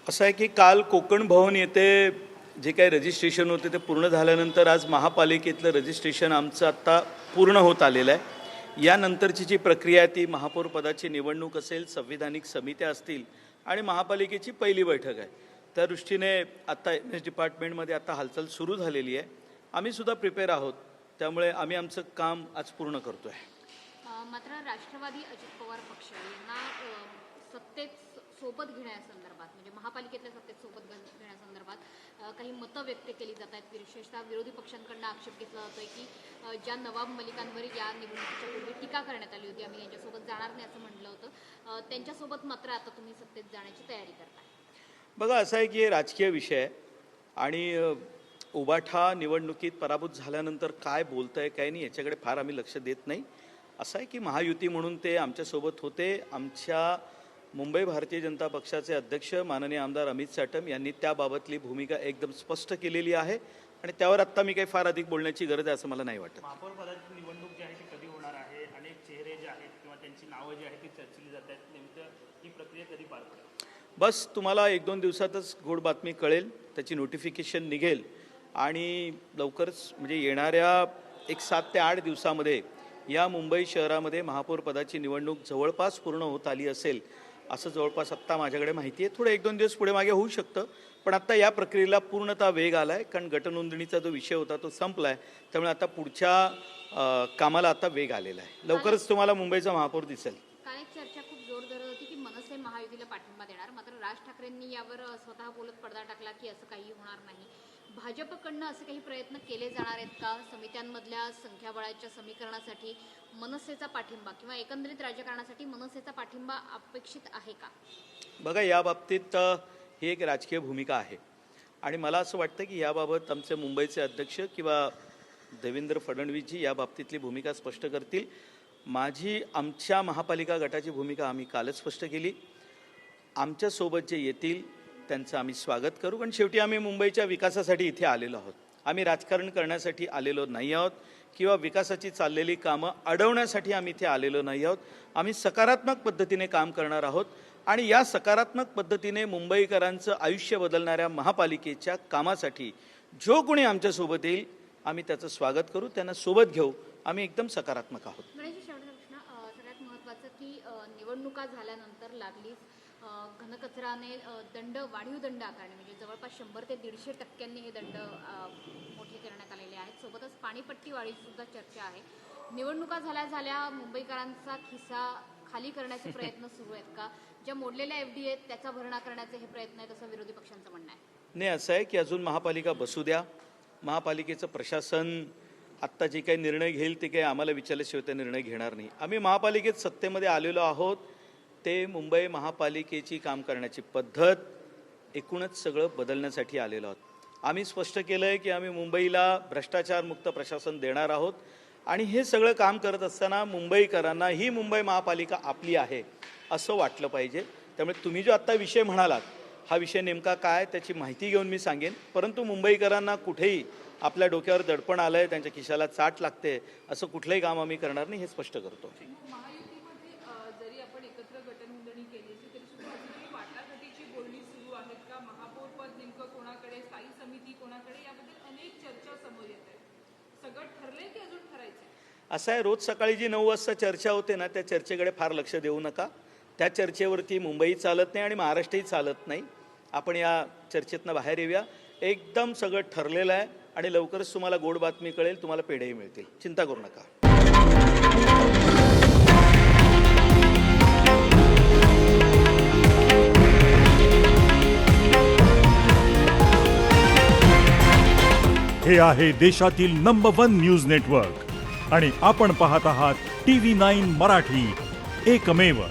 असं आहे की काल कोकण भवन येथे जे काही रजिस्ट्रेशन होते ते पूर्ण झाल्यानंतर आज महापालिकेतलं रजिस्ट्रेशन आमचं आत्ता पूर्ण होत आलेलं आहे। यानंतरची जी प्रक्रिया आहे ती महापौर पदाची निवडणूक असेल, संविधानिक समित्या असतील आणि महापालिकेची पहिली बैठक आहे। त्या दृष्टीने आत्ता एमएस डिपार्टमेंटमध्ये आता हालचाल सुरू झालेली आहे। आम्ही सुद्धा प्रिपेअर आहोत, त्यामुळे आम्ही आमचं काम आज पूर्ण करतो आहे। मात्र राष्ट्रवादी अजित पवार पक्ष यांना सत्तेत सोबत घेण्यासंदर्भात म्हणजे महापालिकेतल्या सत्तेत सोबत घेण्यासंदर्भात काही मतं व्यक्त केली जात आहेत। विशेषतः विरोधी पक्षांकडून आक्षेप घेतला जातोय की ज्या नवाब मलिकांवर या निवडणुकीच्या पूर्वी टीका करण्यात आली होती, आम्ही यांच्यासोबत जाणार नाही असं म्हटलं होतं, त्यांच्यासोबत मात्र आता तुम्ही सत्तेत जाण्याची तयारी करताय। बघा, असं आहे की राजकीय विषय आहे आणि उबाठा निवडणुकीत पराभूत झाल्यानंतर काय बोलतंय काय नाही याच्याकडे फार आम्ही लक्ष देत नाही। असं आहे की महायुती म्हणून ते आमच्यासोबत होते। आमच्या मुंबई भारतीय जनता पक्षाचे अध्यक्ष माननीय आमदार अमित साटम यांनी त्याबाबतली भूमिका एकदम स्पष्ट केलेली आहे आणि त्यावर आत्ता मी काही फार अधिक बोलण्याची गरज आहे असं मला नाही वाटत। महापौर पदाची निवडणूक जी आहे ती कधी होणार आहे? अनेक चेहरे जे आहेत किंवा त्यांची नावं जी आहेत ती चर्चिली जात आहेत, नेमकं ही प्रक्रिया कधी पार पडेल? बस तुम्हाला 1-2 दिवसातच गोड बातमी कळेल, त्याची नोटिफिकेशन निघेल आणि लवकरच म्हणजे येणाऱ्या 7 ते 8 दिवसामध्ये या मुंबई शहरामध्ये महापौर पदाची निवडणूक जवळपास पूर्ण होत आली असेल असं जवळपास आत्ता माझ्याकडे माहिती आहे। थोडं 1-2 दिवस पुढे मागे होऊ शकतं, पण आत्ता या प्रक्रियेला पूर्णतः वेग आला आहे, कारण गटनोंदणीचा जो विषय होता तो संपला आहे। त्यामुळे आता पुढच्या कामाला आता वेग आलेला आहे। लवकरच तुम्हाला मुंबईचा महापौर दिसेल। काल एक चर्चा खूप जोर धरत होती की मनसे महायुतीला पाठिंबा देणार, मात्र राज ठाकरेंनी यावर स्वतः बोलत पडदा टाकला की असं काही होणार नाही। भाजपकडनं असे काही प्रयत्न केले जाणार आहेत का समित्यांमधल्या संख्याबळाच्या समीकरणासाठी मनसेचा पाठिंबा किंवा एकंदरीत राजकारणासाठी मनसेचा पाठिंबा अपेक्षित आहे का? बघा, या बाबतीत ही एक राजकीय भूमिका आहे आणि मला असं वाटतं की याबाबत आमचे मुंबईचे अध्यक्ष किंवा देवेंद्र फडणवीसजी या बाबतीतली भूमिका स्पष्ट करतील। आमच्या महापालिका गटाची भूमिका आम्ही कालच स्पष्ट केली। आमच्यासोबत जे येतील त्यांचं आम्ही स्वागत करू, कारण शेवटी आम्ही मुंबईच्या विकासासाठी इथे आलेलो आहोत। आम्ही राजकारण करण्यासाठी आलेलो नाही आहोत किंवा विकासाची चाललेली कामं अडवण्यासाठी आम्ही इथे आलेलो नाही आहोत। आम्ही सकारात्मक पद्धतीने काम करणार आहोत आणि या सकारात्मक पद्धतीने मुंबईकरांचं आयुष्य बदलणाऱ्या महापालिकेच्या कामासाठी जो कोणी आमच्यासोबत येईल आम्ही त्याचं स्वागत करू, त्यांना सोबत घेऊ। आम्ही एकदम सकारात्मक आहोत। सगळ्यात महत्त्वाचं की निवडणुका झाल्यानंतर लागलीच घनकचराने वाढीव दंड आकारणे म्हणजे जवळपास 100 ते 150% हे दंड मोठे करण्यात आलेले आहेत। सोबतच पाणीपट्टी वाढीची सुद्धा चर्चा आहे। निवडणुका झाल्या मुंबईकरांचा खिसा खाली करण्याचे प्रयत्न सुरू आहेत का? ज्या मोडलेल्या FD आहेत त्याचा भरणा करण्याचे हे प्रयत्न आहेत असं विरोधी पक्षांचं म्हणणं आहे। नाही, असं आहे की अजून महापालिका बसू द्या। महापालिकेचं प्रशासन आत्ता जे काही निर्णय घेईल ते काही आम्हाला विचारल्याशिवाय ते निर्णय घेणार नाही। आम्ही महापालिकेत सत्तेमध्ये आलेलो आहोत, ते मुंबई महापालिकेची काम करण्याची पद्धत एकूणच सगळं बदलण्यासाठी आलेलो आहोत। आम्ही स्पष्ट केलं आहे की आम्ही मुंबईला भ्रष्टाचारमुक्त प्रशासन देणार आहोत आणि हे सगळं काम करत असताना मुंबईकरांना ही मुंबई महापालिका आपली आहे असं वाटलं पाहिजे। त्यामुळे तुम्ही जो आत्ता विषय म्हणालात हा विषय नेमका काय त्याची माहिती घेऊन मी सांगेन, परंतु मुंबईकरांना कुठेही आपल्या डोक्यावर दडपण आलं आहे, त्यांच्या खिशाला चाट लागते असं कुठलंही काम आम्ही करणार नाही, हे स्पष्ट करतो। जरी आपण एकत्र गटनोंदणी केली तरी सुद्धा अजूनही वाटाघाटीची बोलणी सुरू आहेत का? महापौर पद नेमकं कोणाकडे, स्थायी समिती कोणाकडे, याबद्दल अनेक चर्चा समोर येत आहेत। सगळं ठरलंय की अजून ठरायचं? असं आहे, रोज सकाळी जी 9 वाजता चर्चा होते ना त्या चर्चेकडे फार लक्ष देऊ नका। त्या चर्चेवरती मुंबई चालत नाही आणि महाराष्ट्रही चालत नाही। आपण या चर्चेतनं बाहेर येऊया। एकदम सगळं ठरलेलं आहे आणि लवकरच तुम्हाला गोड बातमी कळेल, तुम्हाला पेढेही मिळतील, चिंता करू नका। हे आहे देशातील नंबर 1 न्यूज नेटवर्क आणि आपण पाहत आहात TV9 मराठी, एकमेव।